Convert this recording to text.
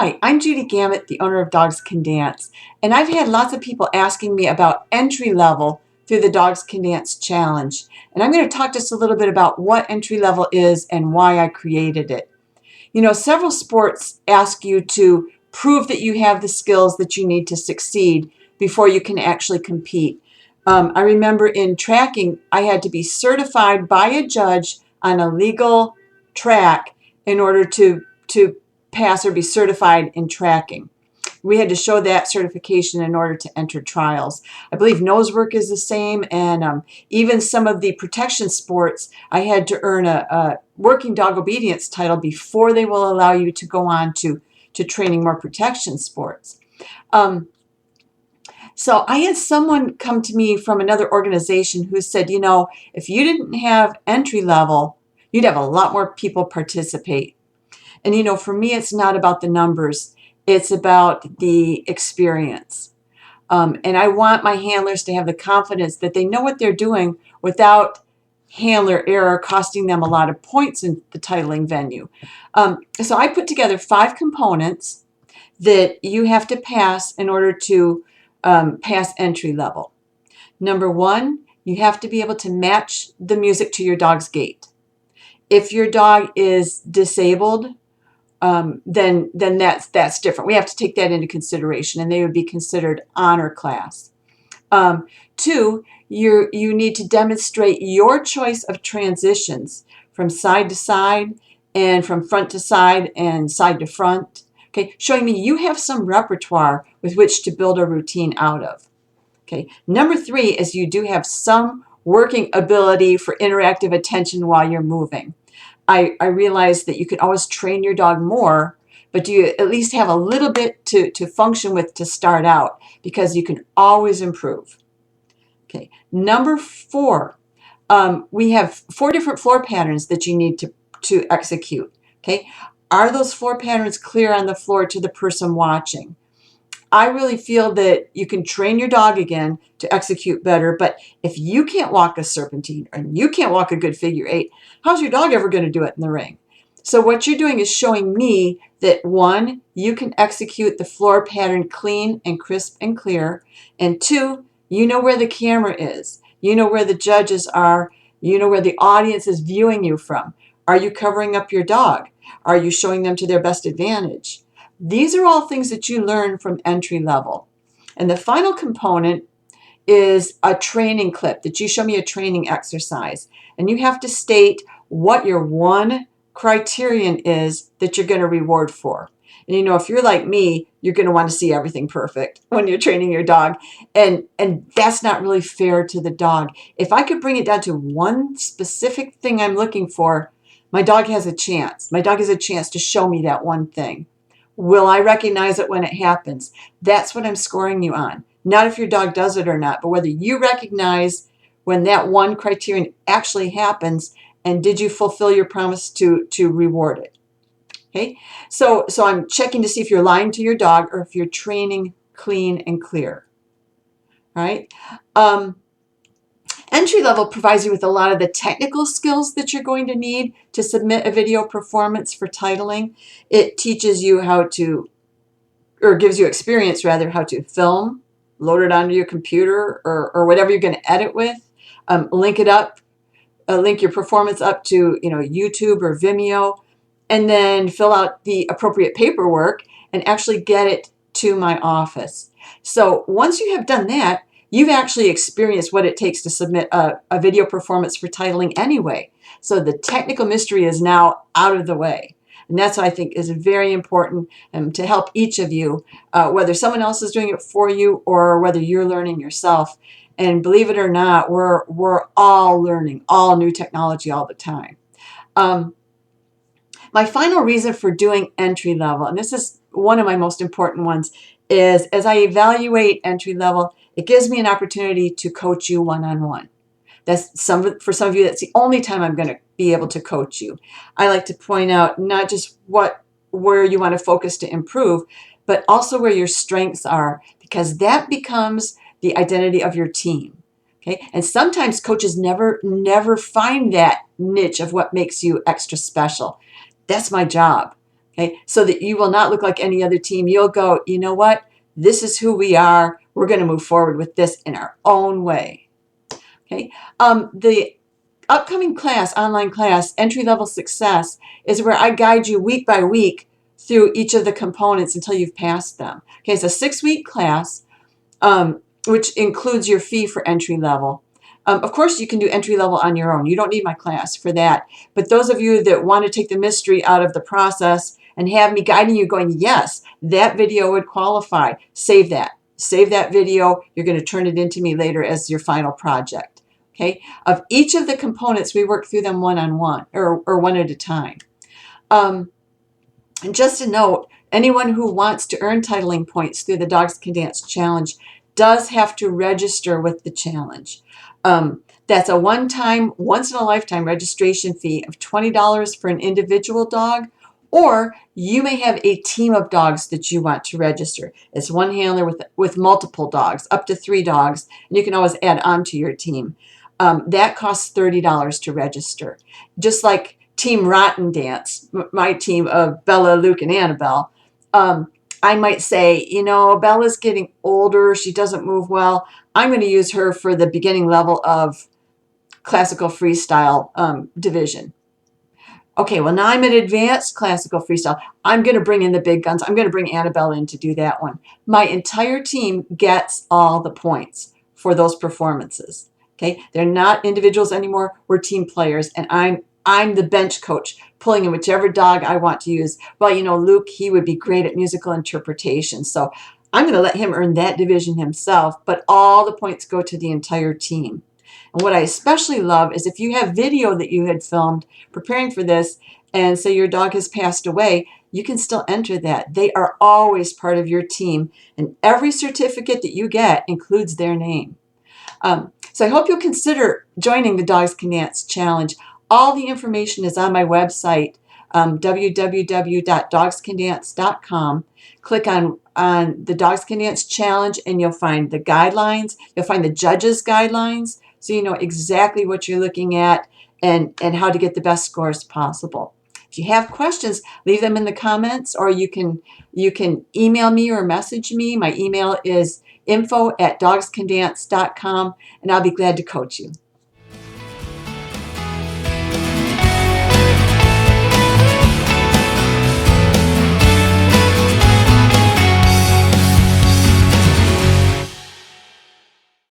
Hi, I'm Judy, the owner of Dogs Can Dance, and I've had lots of people asking me about entry level through the Dogs Can Dance Challenge. And I'm going to talk just a little bit about what entry level is and why I created it. You know, several sports ask you to prove that you have the skills that you need to succeed before you can actually compete. I remember in tracking, I had to be certified by a judge on a legal track in order to pass or be certified in tracking. We had to show that certification in order to enter trials. I believe nose work is the same, and even some of the protection sports, I had to earn a working dog obedience title before they will allow you to go on to training more protection sports. So I had someone come to me from another organization who said, you know, if you didn't have entry level, you'd have a lot more people participate. And, you know, for me, it's not about the numbers. It's about the experience. And I want my handlers to have the confidence that they know what they're doing without handler error costing them a lot of points in the titling venue. So I put together 5 components that you have to pass in order to pass entry level. Number 1, you have to be able to match the music to your dog's gait. If your dog is disabled, then that's different. We have to take that into consideration, and they would be considered honor class. 2, you need to demonstrate your choice of transitions from side to side and from front to side and side to front. Okay, showing me you have some repertoire with which to build a routine out of. Okay, number 3 is you do have some working ability for interactive attention while you're moving. I realize that you can always train your dog more, but do you at least have a little bit to function with to start out, because you can always improve. Okay, number 4, we have 4 different floor patterns that you need to execute. Okay, are those floor patterns clear on the floor to the person watching? I really feel that you can train your dog again to execute better, but if you can't walk a serpentine and you can't walk a good figure 8, how's your dog ever going to do it in the ring? So what you're doing is showing me that 1, you can execute the floor pattern clean and crisp and clear, and 2, you know where the camera is, you know where the judges are, you know where the audience is viewing you from. Are you covering up your dog? Are you showing them to their best advantage? These are all things that you learn from entry level. And the final component is a training clip that you show me a training exercise. And you have to state what your 1 criterion is that you're going to reward for. And you know, if you're like me, you're going to want to see everything perfect when you're training your dog. And that's not really fair to the dog. If I could bring it down to 1 specific thing I'm looking for, my dog has a chance. My dog has a chance to show me that 1 thing. Will I recognize it when it happens? That's what I'm scoring you on. Not if your dog does it or not, but whether you recognize when that 1 criterion actually happens, and did you fulfill your promise to reward it. Okay, so I'm checking to see if you're lying to your dog or if you're training clean and clear. All right. Entry level provides you with a lot of the technical skills that you're going to need to submit a video performance for titling. It teaches you how to, or gives you experience rather, how to film, load it onto your computer or whatever you're going to edit with, link it up, link your performance up to, you know, YouTube or Vimeo, and then fill out the appropriate paperwork and actually get it to my office. So once you have done that, you've actually experienced what it takes to submit a video performance for titling anyway. So the technical mystery is now out of the way. And that's what I think is very important to help each of you, whether someone else is doing it for you or whether you're learning yourself. And believe it or not, we're all learning all new technology all the time. My final reason for doing entry level, and this is one of my most important ones, is as I evaluate entry level, it gives me an opportunity to coach you one-on-one. For some of you, that's the only time I'm going to be able to coach you. I like to point out not just where you want to focus to improve, but also where your strengths are, because that becomes the identity of your team. Okay, and sometimes coaches never find that niche of what makes you extra special. That's my job. Okay, so that you will not look like any other team. You'll go, you know what? This is who we are. We're going to move forward with this in our own way. Okay, the upcoming class, online class, Entry Level Success, is where I guide you week by week through each of the components until you've passed them. Okay, it's a 6-week class, which includes your fee for entry level. Of course, you can do entry level on your own. You don't need my class for that. But those of you that want to take the mystery out of the process and have me guiding you going, yes, that video would qualify, save that. Save that video. You're going to turn it into me later as your final project. Okay. Of each of the components, we work through them one-on-one or one at a time. And just a note, anyone who wants to earn titling points through the Dogs Can Dance Challenge does have to register with the challenge. That's a one-time, once-in-a-lifetime registration fee of $20 for an individual dog, or you may have a team of dogs that you want to register. It's one handler with multiple dogs, up to 3 dogs, and you can always add on to your team. That costs $30 to register. Just like Team Rotten Dance, my team of Bella, Luke, and Annabelle, I might say, you know, Bella's getting older. She doesn't move well. I'm going to use her for the beginning level of classical freestyle division. Okay, well, now I'm at advanced classical freestyle. I'm going to bring in the big guns. I'm going to bring Annabelle in to do that one. My entire team gets all the points for those performances. Okay, they're not individuals anymore. We're team players, and I'm the bench coach, pulling in whichever dog I want to use. Well, you know, Luke, he would be great at musical interpretation, so I'm going to let him earn that division himself, but all the points go to the entire team. And what I especially love is if you have video that you had filmed preparing for this, and say your dog has passed away, you can still enter that. They are always part of your team, and every certificate that you get includes their name. So I hope you'll consider joining the Dogs Can Dance Challenge. All the information is on my website, www.dogscandance.com. Click on the Dogs Can Dance Challenge, and you'll find the guidelines. You'll find the judges' guidelines, so you know exactly what you're looking at and how to get the best scores possible. If you have questions, leave them in the comments, or you can email me or message me. My email is info@dogscandance.com, and I'll be glad to coach you.